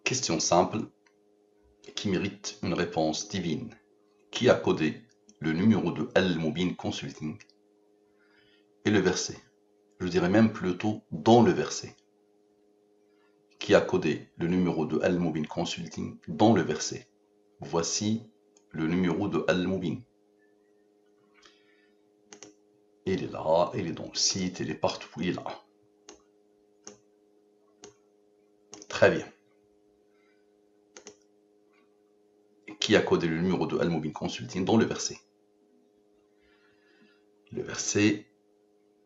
Question simple qui mérite une réponse divine. Qui a codé le numéro de Al-Mubin Consulting et le verset? Je dirais même plutôt dans le verset. Qui a codé le numéro de Al-Mubin Consulting dans le verset? Voici le numéro de Al-Mubin. Il est là, il est dans le site, il est partout, il est là. Très bien. Qui a codé le numéro de Al-Mubin Consulting dans le verset? Le verset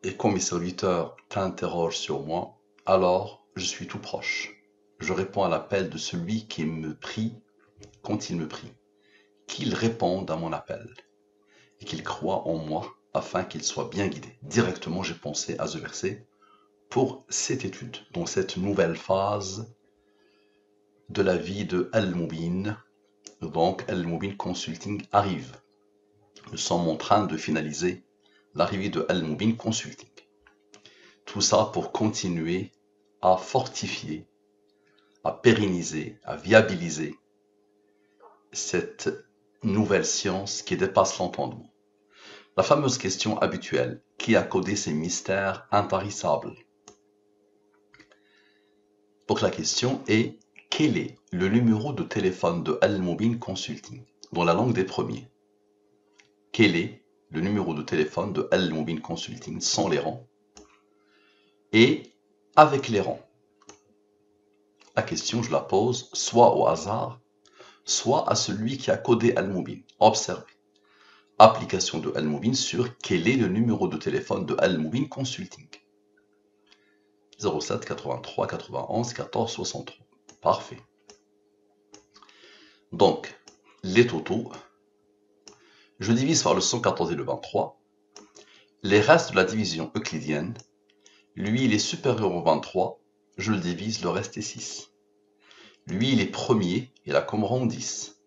est quand mes serviteurs t'interrogent sur moi, alors je suis tout proche. Je réponds à l'appel de celui qui me prie quand il me prie, qu'il réponde à mon appel et qu'il croit en moi afin qu'il soit bien guidé. Directement, j'ai pensé à ce verset pour cette étude, dans cette nouvelle phase de la vie de Al-Mubin. Donc, Al-Mubin Consulting arrive. Nous sommes en train de finaliser l'arrivée de Al-Mubin Consulting. Tout ça pour continuer à fortifier, à pérenniser, à viabiliser cette nouvelle science qui dépasse l'entendement. La fameuse question habituelle, qui a codé ces mystères intarissables? Donc la question est, quel est le numéro de téléphone de Al-Mubin Consulting dans la langue des premiers? Quel est le numéro de téléphone de Al-Mubin Consulting sans les rangs et avec les rangs? La question, je la pose soit au hasard, soit à celui qui a codé Al-Mubin. Observez. Application de Al-Mubin sur quel est le numéro de téléphone de Al-Mubin Consulting. 07 83 91 14 63. Parfait. Donc, les totaux, je divise par le 114 et le 23. Les restes de la division euclidienne, lui il est supérieur au 23, je le divise, le reste est 6. Lui il est premier, il a comme rang 10.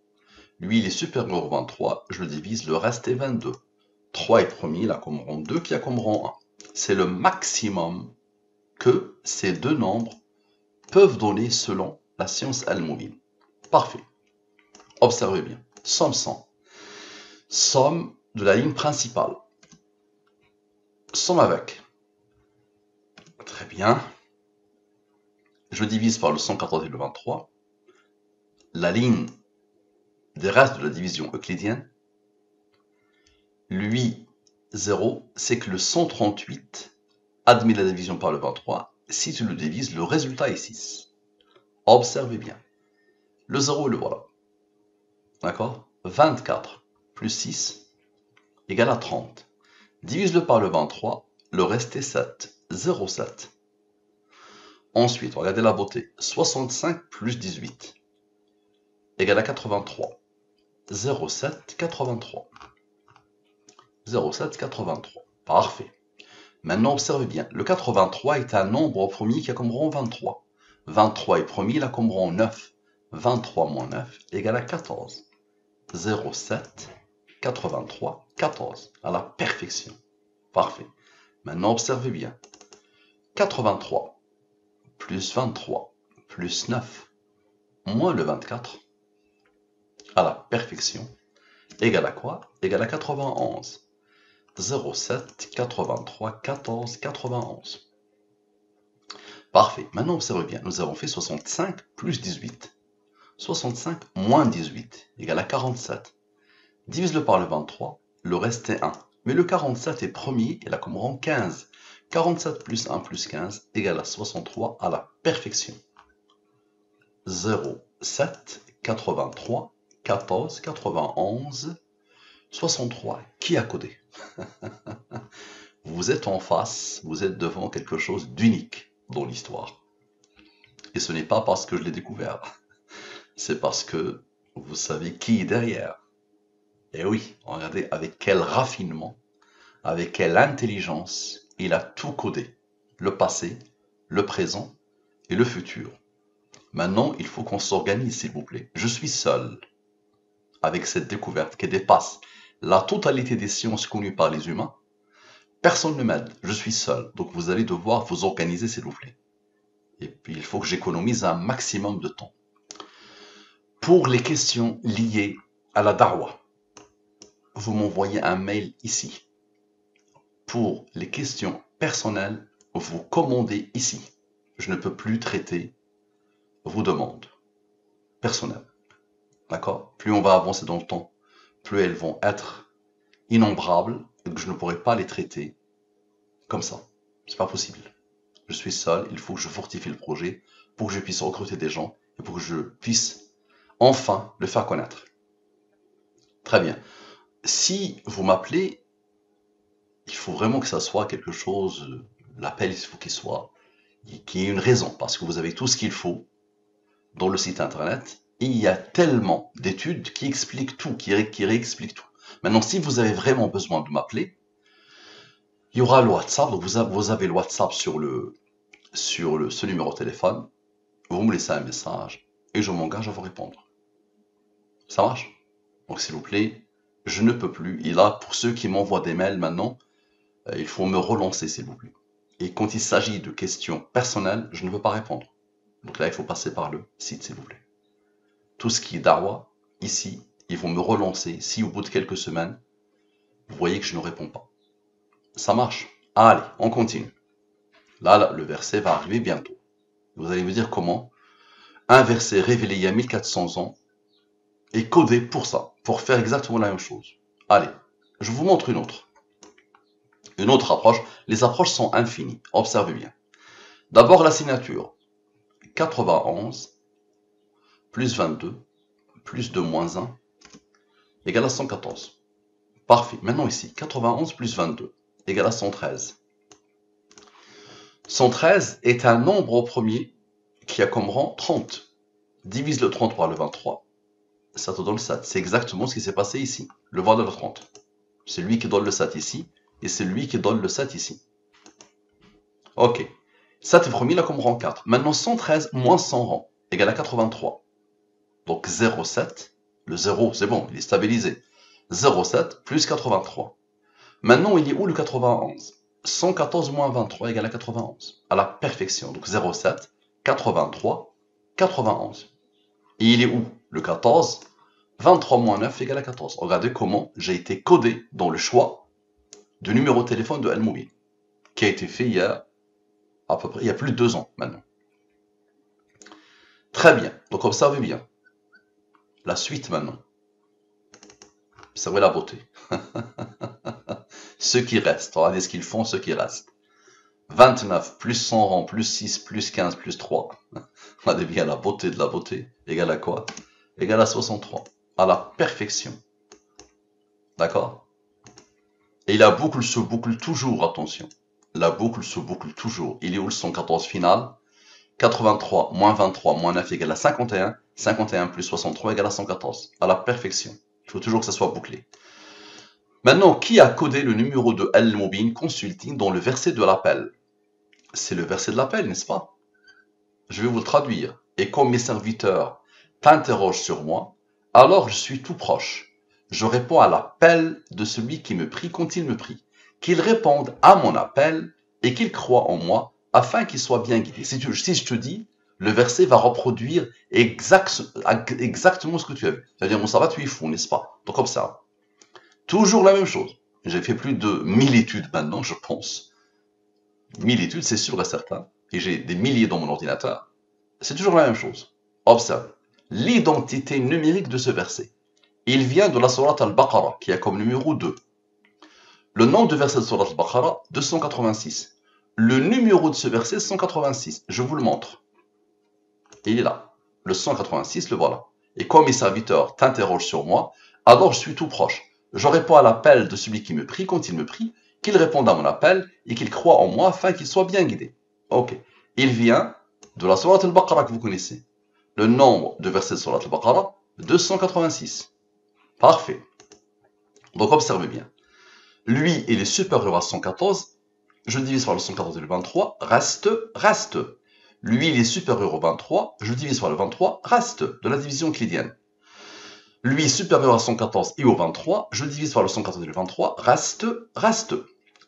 Lui il est supérieur au 23, je le divise, le reste est 22. 3 est premier, il a comme rang 2, qui a comme rang 1. C'est le maximum que ces deux nombres peuvent donner selon la science Al-Mubin. Parfait. Observez bien. Somme 100. Somme de la ligne principale. Somme avec. Très bien. Je divise par le 114 et le 23. La ligne des restes de la division euclidienne. Lui, 0, c'est que le 138 admet la division par le 23. Si tu le divises, le résultat est 6. Observez bien. Le 0, le voilà. D'accord? 24 plus 6 égale à 30. Divise-le par le 23, le reste est 7. 0,7. Ensuite, regardez la beauté. 65 plus 18 égale à 83. 0,7, 83. 0,7, 83. Parfait. Maintenant, observez bien. Le 83 est un nombre au premier qui a comme rang 23. 23 est premier, il a comme rang 9. 23 moins 9 égale à 14. 0,7, 83, 14. À la perfection. Parfait. Maintenant, observez bien. 83 plus 23 plus 9 moins le 24 à la perfection égale à quoi? Égale à 91. 0,7, 83, 14, 91. Parfait. Maintenant, observez bien. Nous avons fait 65 plus 18. 65 moins 18 égale à 47. Divise-le par le 23, le reste est 1. Mais le 47 est premier, il a comme rang 15. 47 plus 1 plus 15 égale à 63 à la perfection. 0,7, 83, 14, 91, 63. Qui a codé? Vous êtes en face, vous êtes devant quelque chose d'unique dans l'histoire. Et ce n'est pas parce que je l'ai découvert, c'est parce que vous savez qui est derrière. Et oui, regardez avec quel raffinement, avec quelle intelligence il a tout codé. Le passé, le présent et le futur. Maintenant, il faut qu'on s'organise, s'il vous plaît. Je suis seul avec cette découverte qui dépasse la totalité des sciences connues par les humains. Personne ne m'aide, je suis seul. Donc vous allez devoir vous organiser, s'il vous plaît. Et puis il faut que j'économise un maximum de temps. Pour les questions liées à la da'wa, vous m'envoyez un mail ici. Pour les questions personnelles, vous commandez ici. Je ne peux plus traiter vos demandes personnelles. D'accord? Plus on va avancer dans le temps, plus elles vont être innombrables et que je ne pourrai pas les traiter comme ça. C'est pas possible. Je suis seul, il faut que je fortifie le projet pour que je puisse recruter des gens et pour que je puisse enfin le faire connaître. Très bien. Si vous m'appelez, il faut vraiment que ça soit quelque chose, l'appel, il faut qu'il y ait une raison, parce que vous avez tout ce qu'il faut dans le site internet, et il y a tellement d'études qui expliquent tout, qui réexpliquent tout. Maintenant, si vous avez vraiment besoin de m'appeler, il y aura le WhatsApp, donc vous avez le WhatsApp sur ce numéro de téléphone, vous me laissez un message, et je m'engage à vous répondre. Ça marche? Donc s'il vous plaît, je ne peux plus, et là, pour ceux qui m'envoient des mails maintenant, il faut me relancer s'il vous plaît. Et quand il s'agit de questions personnelles, je ne peux pas répondre. Donc là, il faut passer par le site s'il vous plaît. Tout ce qui est da'wa, ici, ils vont me relancer. Si au bout de quelques semaines, vous voyez que je ne réponds pas. Ça marche. Allez, on continue. Là, le verset va arriver bientôt. Vous allez me dire comment un verset révélé il y a 1400 ans est codé pour ça, pour faire exactement la même chose. Allez, je vous montre une autre. Une autre approche. Les approches sont infinies. Observez bien. D'abord la signature. 91 plus 22 plus 2 moins 1 égale à 114. Parfait. Maintenant ici, 91 plus 22 égale à 113. 113 est un nombre au premier qui a comme rang 30. Divise le 30 par le 23, ça te donne le 7. C'est exactement ce qui s'est passé ici. Le voilà le 30. C'est lui qui donne le 7 ici, et c'est lui qui donne le 7 ici. Ok. 7 est premier, là comme rang 4. Maintenant 113 moins 100 rangs égale à 83. Donc 0,7. Le 0, c'est bon, il est stabilisé. 0,7 plus 83. Maintenant, il est où le 91? 114 moins 23 égale à 91. À la perfection. Donc 0,7, 83, 91. Et il est où le 14? 23 moins 9 égale à 14. Regardez comment j'ai été codé dans le choix du numéro de téléphone de Al-Mubin, qui a été fait il y a à peu près, il y a plus de 2 ans maintenant. Très bien. Donc observez bien. La suite maintenant. Observez la beauté. Ceux qui restent. Regardez ce qu'ils font, ceux qui restent. 29 plus 100 rangs plus 6 plus 15 plus 3. Regardez bien la beauté de la beauté. Égale à quoi? Égale à 63. À la perfection. D'accord? Et la boucle se boucle toujours, attention. La boucle se boucle toujours. Il est où le 114 final? 83 moins 23 moins 9 égale à 51. 51 plus 63 égale à 114. À la perfection. Il faut toujours que ça soit bouclé. Maintenant, qui a codé le numéro de Al-Mubin Consulting dans le verset de l'appel? C'est le verset de l'appel, n'est-ce pas? Je vais vous le traduire. Et comme mes serviteurs t'interrogent sur moi, alors je suis tout proche. Je réponds à l'appel de celui qui me prie quand il me prie. Qu'il réponde à mon appel et qu'il croie en moi afin qu'il soit bien guidé. Si je te dis, le verset va reproduire exactement ce que tu as vu. C'est-à-dire, mon sabbat, tu es fou, n'est-ce pas? Donc observe. Toujours la même chose. J'ai fait plus de 1000 études maintenant, je pense. 1000 études, c'est sûr et certain. Et j'ai des milliers dans mon ordinateur. C'est toujours la même chose. Observe. L'identité numérique de ce verset. Il vient de la sourate Al-Baqarah, qui a comme numéro 2. Le nom de verset de sourate Al-Baqarah, 286. Le numéro de ce verset, 186. Je vous le montre. Il est là. Le 186, le voilà. Et comme mes serviteurs t'interrogent sur moi, alors je suis tout proche. Je réponds à l'appel de celui qui me prie quand il me prie, qu'il réponde à mon appel et qu'il croie en moi afin qu'il soit bien guidé. Ok. Il vient de la sourate Al-Baqarah que vous connaissez. Le nombre de versets de sourate Al-Baqarah, 286. Parfait. Donc observez bien. Lui, il est supérieur à 114. Je divise par le 114 et le 23. Reste. Lui, il est supérieur au 23. Je divise par le 23. Reste. De la division euclidienne. Lui, supérieur à 114 et au 23. Je divise par le 114 et le 23. Reste.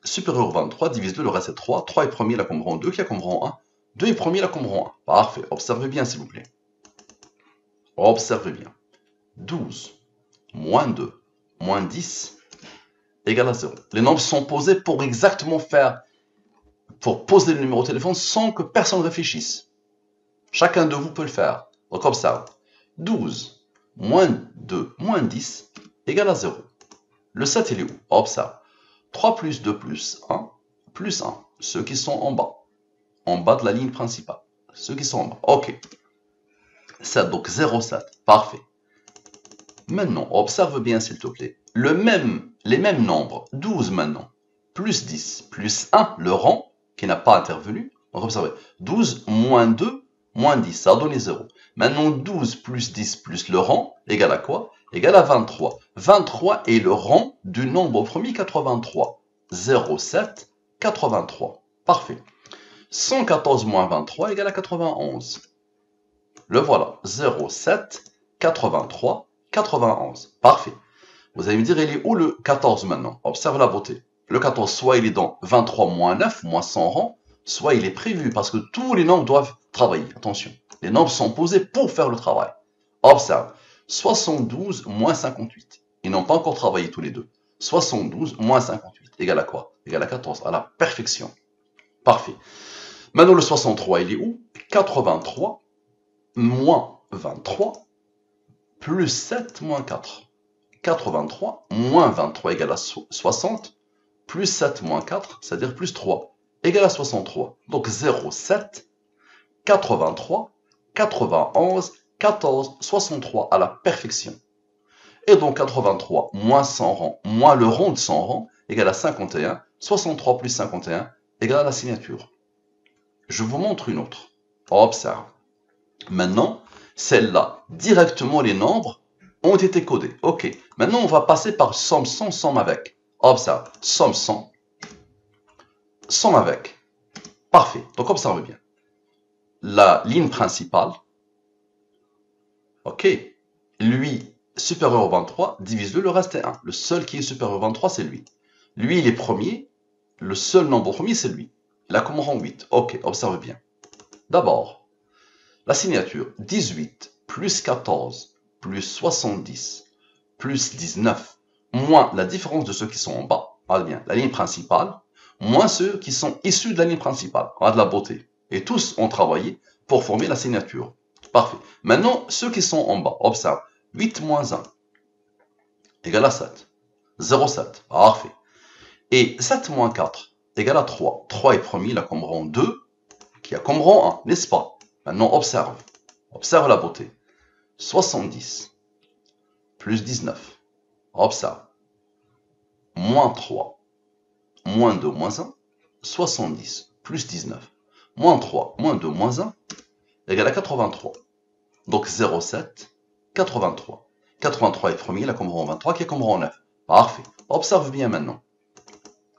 Supérieur au 23. Divise-le, le reste est 3. 3 est premier, la comme rang 2, qui a comme rang 1. 2 est premier, la comme rang 1. Parfait. Observez bien, s'il vous plaît. Observez bien. 12 moins 2 moins 10 égale à 0. Les nombres sont posés pour exactement pour poser le numéro de téléphone sans que personne réfléchisse. Chacun de vous peut le faire. Donc observe. 12 moins 2 moins 10 égale à 0. Le 7, il est où? Observe. 3 plus 2 plus 1 plus 1. Ceux qui sont en bas de la ligne principale. Ceux qui sont en bas. OK. 7, donc 0, 7. Parfait. Maintenant, observe bien s'il te plaît. Les mêmes nombres. 12 maintenant. Plus 10 plus 1, le rang qui n'a pas intervenu. Donc observez. 12 moins 2 moins 10, ça a donné 0. Maintenant, 12 plus 10 plus le rang, égale à quoi? Égale à 23. 23 est le rang du nombre premier 83. 0, 7, 83. Parfait. 114 moins 23 égale à 91. Le voilà. 0, 7, 83, 91. Parfait. Vous allez me dire, il est où le 14 maintenant? Observe la beauté. Le 14, soit il est dans 23 moins 9, moins 100 rangs, soit il est prévu parce que tous les nombres doivent travailler. Attention, les nombres sont posés pour faire le travail. Observe. 72 moins 58. Ils n'ont pas encore travaillé tous les deux. 72 moins 58 égale à quoi? Égale à 14, à la perfection. Parfait. Maintenant, le 63, il est où? 83 moins 23 plus 7 moins 4. 83 moins 23 égale à 60, plus 7 moins 4, c'est-à-dire plus 3, égale à 63. Donc 0, 7, 83, 91, 14, 63 à la perfection. Et donc 83 moins 100 rangs, moins le rond de 100 rangs, égale à 51, 63 plus 51, égale à la signature. Je vous montre une autre. Observe. Maintenant, celle-là, directement les nombres ont été codés. OK. Maintenant, on va passer par somme sans, somme avec. Observe. Somme sans, somme avec. Parfait. Donc, observe bien. La ligne principale, OK, lui, supérieur au 23, divise-le, le reste est 1. Le seul qui est supérieur au 23, c'est lui. Lui, il est premier. Le seul nombre premier, c'est lui. Il a comme rang 8. OK, observe bien. D'abord, la signature 18 plus 14 plus 70 plus 19 moins la différence de ceux qui sont en bas, regarde bien, la ligne principale, moins ceux qui sont issus de la ligne principale. Regarde la beauté. Et tous ont travaillé pour former la signature. Parfait. Maintenant, ceux qui sont en bas, observe. 8 moins 1 égale à 7. 0,7. Parfait. Et 7 moins 4 égale à 3. 3 est premier, il a comme rang 2, qui a comme rang 1, n'est-ce pas? Maintenant, observe. Observe la beauté. 70 plus 19. Observe. Moins 3, moins 2, moins 1. 70 plus 19. Moins 3, moins 2, moins 1. Égale à 83. Donc 0,7, 83. 83 est premier, il a comme rang 23, qui est comme rang 9. Parfait. Observe bien maintenant.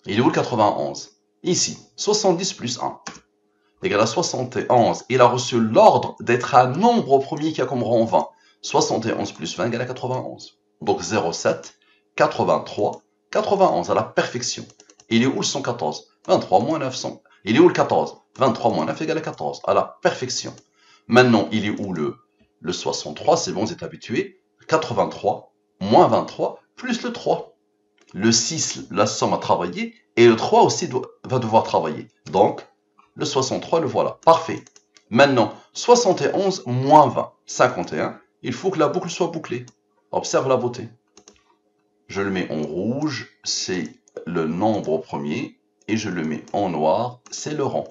Il est où le 91? Ici. 70 plus 1. Égale à 71. Il a reçu l'ordre d'être un nombre au premier qui a comme rang 20. 71 plus 20 égale à 91. Donc 0,7, 83, 91 à la perfection. Il est où le 114? 23 moins 900. Il est où le 14? 23 moins 9 égale à 14 à la perfection. Maintenant, il est où le 63? C'est bon, vous êtes habitué. 83 moins 23 plus le 3. Le 6, la somme a travaillé. Et le 3 aussi va devoir travailler. Donc, le 63, le voilà. Parfait. Maintenant, 71 moins 20, 51. Il faut que la boucle soit bouclée. Observe la beauté. Je le mets en rouge, c'est le nombre au premier. Et je le mets en noir, c'est le rang.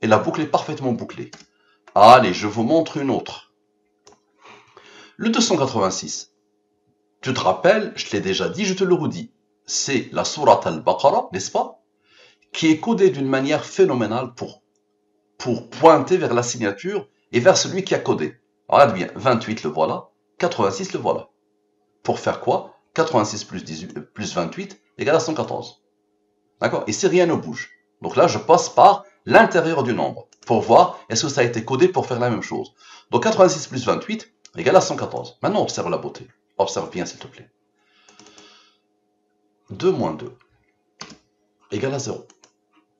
Et la boucle est parfaitement bouclée. Allez, je vous montre une autre. Le 286. Tu te rappelles, je te l'ai déjà dit, je te le redis. C'est la sourate al-Baqarah, n'est-ce pas? Qui est codée d'une manière phénoménale pour pointer vers la signature et vers celui qui a codé. Regarde bien, 28 le voilà, 86 le voilà. Pour faire quoi? 86 plus, 18, plus 28 égale à 114. D'accord? Ici, rien ne bouge. Donc là, je passe par l'intérieur du nombre pour voir est-ce que ça a été codé pour faire la même chose. Donc 86 plus 28 égale à 114. Maintenant, observe la beauté. Observe bien, s'il te plaît. 2 moins 2 égale à 0.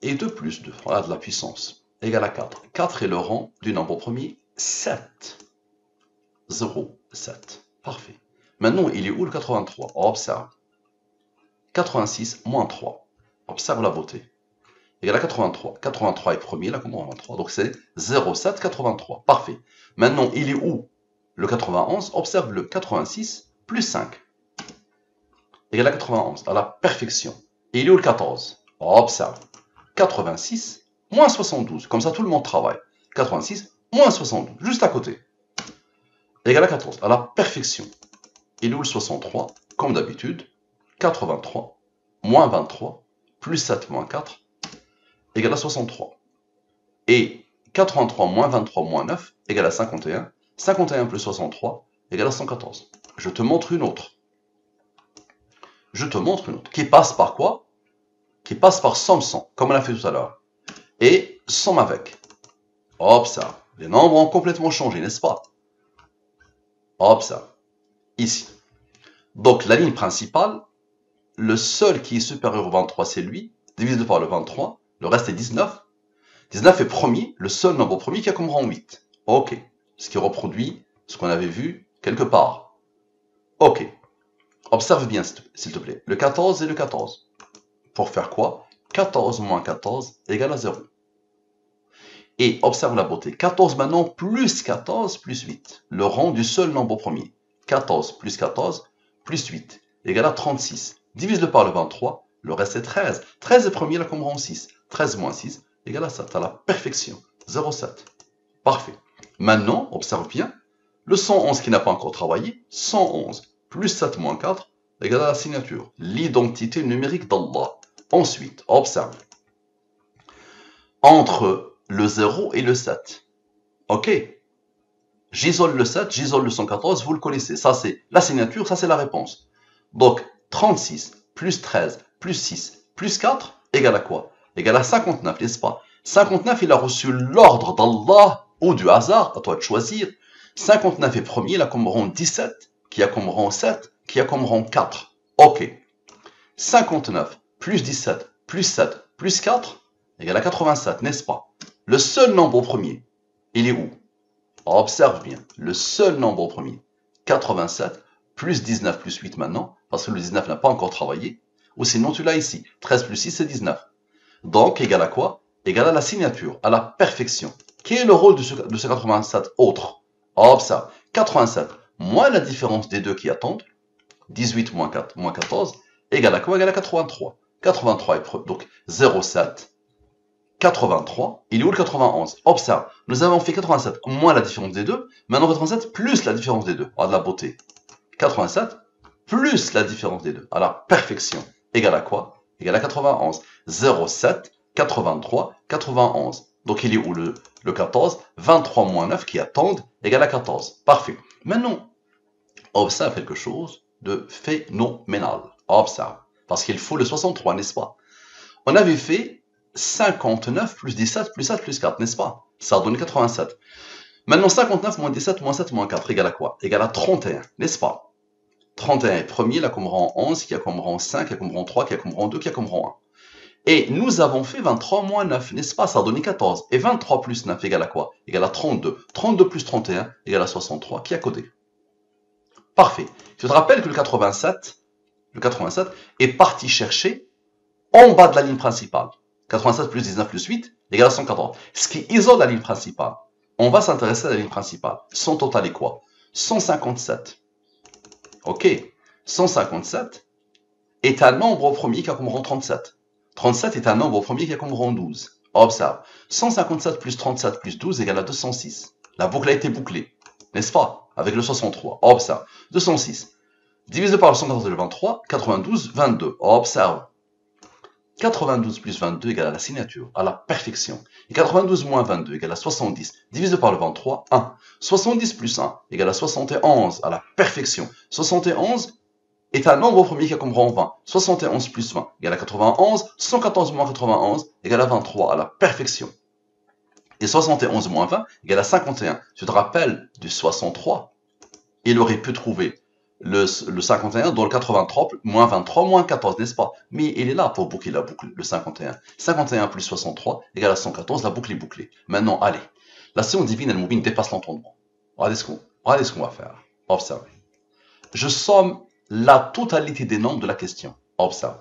Et 2 plus 2, regarde la puissance, égale à 4. 4 est le rang du nombre premier, 7. 0,7. Parfait. Maintenant, il est où le 83? Observe. 86 moins 3. Observe la beauté. Égal à 83. 83 est premier, là, comme on 23. Donc c'est 0,7, 83. Parfait. Maintenant, il est où le 91? Observe le 86 plus 5. Égal à 91, à la perfection. Et il est où le 14? Observe. 86 moins 72. Comme ça, tout le monde travaille. 86 moins 72, juste à côté. Égal à 14, à la perfection. Il est où le 63? Comme d'habitude. 83 moins 23 plus 7 moins 4 égale à 63. Et 83 moins 23 moins 9 égale à 51. 51 plus 63 égale à 114. Je te montre une autre. Qui passe par quoi? Qui passe par somme-100, comme on l'a fait tout à l'heure. Et somme avec. Observe. Les nombres ont complètement changé, n'est-ce pas? Observe. Ici. Donc la ligne principale, le seul qui est supérieur au 23, c'est lui. Divisé par le 23. Le reste est 19. 19 est premier, le seul nombre premier qui a comme rang 8. Ok. Ce qui reproduit ce qu'on avait vu quelque part. Ok. Observe bien, s'il te plaît. Le 14 et le 14. Pour faire quoi? 14 moins 14 égale à 0. Et observe la beauté. 14 maintenant plus 14 plus 8. Le rang du seul nombre premier. 14 plus 14 plus 8 égale à 36. Divise-le par le 23. Le reste est 13. 13 est premier, là comme rang 6. 13 moins 6 égale à 7. À la perfection. 0,7. Parfait. Maintenant, observe bien. Le 111 qui n'a pas encore travaillé. 111 plus 7 moins 4 égale à la signature. L'identité numérique d'Allah. Ensuite, observe. Entre le 0 et le 7. Ok. J'isole le 7, j'isole le 114, vous le connaissez. Ça, c'est la signature, ça, c'est la réponse. Donc, 36 plus 13 plus 6 plus 4 égale à quoi? Égale à 59, n'est-ce pas? 59, il a reçu l'ordre d'Allah ou du hasard, à toi de choisir. 59 est premier, il a comme rang 17, qui a comme rang 7, qui a comme rang 4. Ok. 59 plus 17 plus 7 plus 4 égale à 87, n'est-ce pas? Le seul nombre au premier, il est où? Observe bien, le seul nombre au premier, 87, plus 19 plus 8 maintenant, parce que le 19 n'a pas encore travaillé, ou sinon tu l'as ici, 13 plus 6 c'est 19. Donc, égal à quoi? Égal à la signature, à la perfection. Quel est le rôle de ce 87 autre? Observe, 87 moins la différence des deux qui attendent, 18 moins 4 moins 14, égal à quoi? Égal à 83. 83 est donc 0,7. 83, il est où le 91? Observe, nous avons fait 87 moins la différence des deux, maintenant 87 plus la différence des deux. Ah, de la beauté. 87 plus la différence des deux, à la perfection. Égal à quoi? Égal à 91. 0,7, 83, 91. Donc il est où le 14? 23 moins 9 qui attendent, égal à 14. Parfait. Maintenant, observe quelque chose de phénoménal. Observe. Parce qu'il faut le 63, n'est-ce pas? On avait fait 59 plus 17 plus 7 plus 4, n'est-ce pas? Ça a donné 87. Maintenant, 59 moins 17 moins 7 moins 4 égale à quoi? Égale à 31, n'est-ce pas? 31 est premier, là comme rang 11, qui a comme rang 5, qui a comme rang 3, qui a comme rang 2, qui a comme rang 1. Et nous avons fait 23 moins 9, n'est-ce pas? Ça a donné 14. Et 23 plus 9 égale à quoi? Égale à 32. 32 plus 31 égale à 63, qui est à côté. Parfait. Tu te rappelles que le 87 est parti chercher en bas de la ligne principale. 87 plus 19 plus 8 égale à 114. Ce qui isole la ligne principale. On va s'intéresser à la ligne principale. Son total est quoi? 157. Ok. 157 est un nombre au premier qui a comme rang 37. 37 est un nombre au premier qui a comme rang 12. Observe. 157 plus 37 plus 12 égale à 206. La boucle a été bouclée. N'est-ce pas? Avec le 63. Observe. 206. Divisé par le 114 et le 23, 92, 22. Observe. 92 plus 22 égale à la signature, à la perfection. Et 92 moins 22 égale à 70. Divisé par le 23, 1. 70 plus 1 égale à 71, à la perfection. 71 est un nombre au premier qui a comme rang 20. 71 plus 20 égale à 91. 114 moins 91 égale à 23, à la perfection. Et 71 moins 20 égale à 51. Tu te rappelles du 63? Il aurait pu trouver le 51 dans le 83, moins 23, moins 14, n'est-ce pas? Mais il est là pour boucler la boucle, le 51. 51 plus 63 égale à 114, la boucle est bouclée. Maintenant, allez. La science divine, elle moubine dépasse l'entendement. Regardez ce qu'on... Regardez ce qu'on va faire. Observez. Je somme la totalité des nombres de la question. Observe.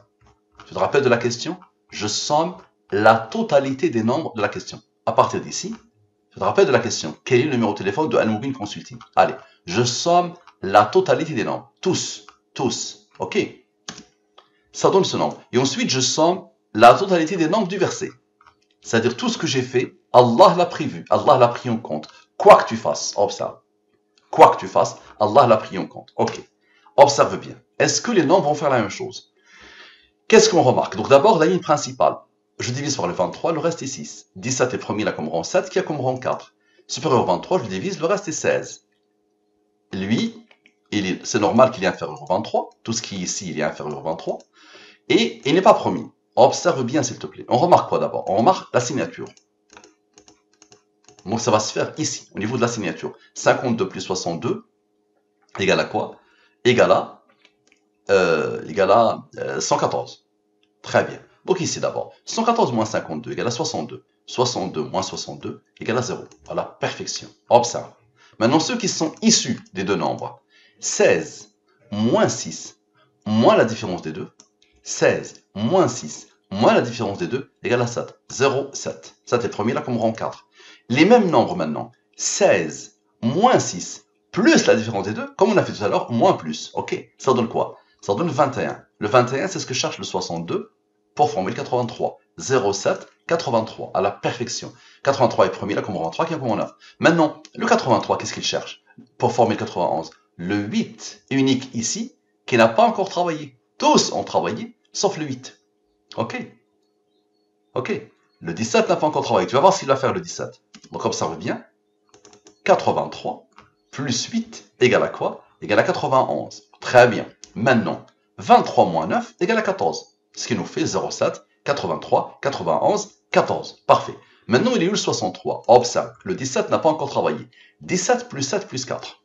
Tu te rappelles de la question? Je somme la totalité des nombres de la question. À partir d'ici, tu te rappelles de la question. Quel est le numéro de téléphone de Al-Mubin Consulting? Allez, je somme la totalité des nombres. Tous. Ok? Ça donne ce nombre. Et ensuite, je somme la totalité des nombres du verset. C'est-à-dire tout ce que j'ai fait, Allah l'a prévu. Allah l'a pris en compte. Quoi que tu fasses, observe. Quoi que tu fasses, Allah l'a pris en compte. Ok. Observe bien. Est-ce que les nombres vont faire la même chose? Qu'est-ce qu'on remarque? Donc d'abord, la ligne principale. Je divise par le 23, le reste est 6. 17 est premier, là comme rang 7, qui a comme rang 4. Supérieur au 23, je divise, le reste est 16. Lui, c'est normal qu'il est inférieur au 23. Tout ce qui est ici, il est inférieur au 23. Et il n'est pas premier. Observe bien, s'il te plaît. On remarque quoi d'abord? On remarque la signature. Donc ça va se faire ici, au niveau de la signature. 52 plus 62 égale à quoi? Égale à 114. Très bien. Donc ici d'abord, 114 moins 52 égale à 62. 62 moins 62 égale à 0. Voilà, perfection. Observe. Maintenant, ceux qui sont issus des deux nombres, 16 moins 6 moins la différence des deux, 16 moins 6 moins la différence des deux égale à 7. 0, 7. 7 est premier là comme rang 4. Les mêmes nombres maintenant, 16 moins 6 plus la différence des deux, comme on a fait tout à l'heure, moins plus. Ok, ça donne quoi? Ça donne 21. Le 21, c'est ce que cherche le 62 pour former le 83. 0,7, 83, à la perfection. 83 est premier là comme rang 3 qui est comme rang 9. Maintenant, le 83, qu'est-ce qu'il cherche pour former le 91? Le 8 unique ici, qui n'a pas encore travaillé. Tous ont travaillé, sauf le 8. Ok. Le 17 n'a pas encore travaillé. Tu vas voir ce qu'il va faire le 17. Donc observe bien. 83 plus 8 égale à quoi? Égale à 91. Très bien. Maintenant, 23 moins 9 égale à 14. Ce qui nous fait 0,7, 83, 91, 14. Parfait. Maintenant, il est où le 63? Observe. Le 17 n'a pas encore travaillé. 17 plus 7 plus 4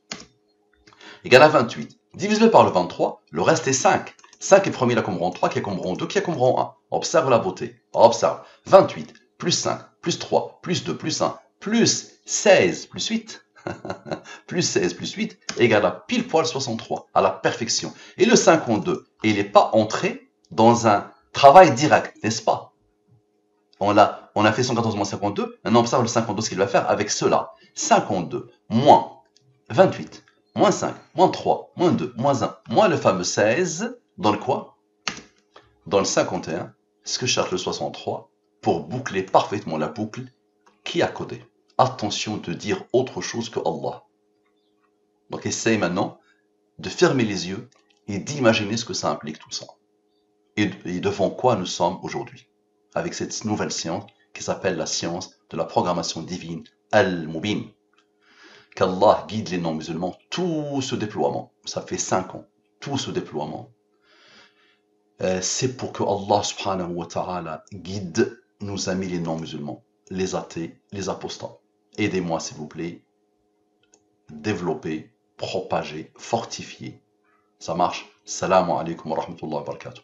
égale à 28. Divisé par le 23, le reste est 5. 5 est premier là comme rang 3, qui est comme rang 2, qui est comme rang 1. Observe la beauté. Observe. 28 plus 5 plus 3 plus 2 plus 1 plus 16 plus 8 plus 16 plus 8 égale à pile poil 63, à la perfection. Et le 52, il n'est pas entré dans un travail direct, n'est-ce pas? On a fait 114 moins 52, maintenant observe le 52 ce qu'il va faire avec cela. 52 moins 28, moins 5, moins 3, moins 2, moins 1, moins le fameux 16, donne quoi? Dans le 51, ce que cherche le 63, pour boucler parfaitement la boucle qui a codé. Attention de dire autre chose que Allah. Donc essaye maintenant de fermer les yeux et d'imaginer ce que ça implique tout ça. Et devant quoi nous sommes aujourd'hui, avec cette nouvelle science qui s'appelle la science de la programmation divine, Al-Mubin. Qu'Allah guide les non-musulmans, tout ce déploiement, ça fait 5 ans, tout ce déploiement, c'est pour que Allah subhanahu wa ta'ala guide nos amis les non-musulmans, les athées, les apostats. Aidez-moi s'il vous plaît, développer, propager, fortifier. Ça marche. Salam alaikum wa rahmatullahi wa barakatuh.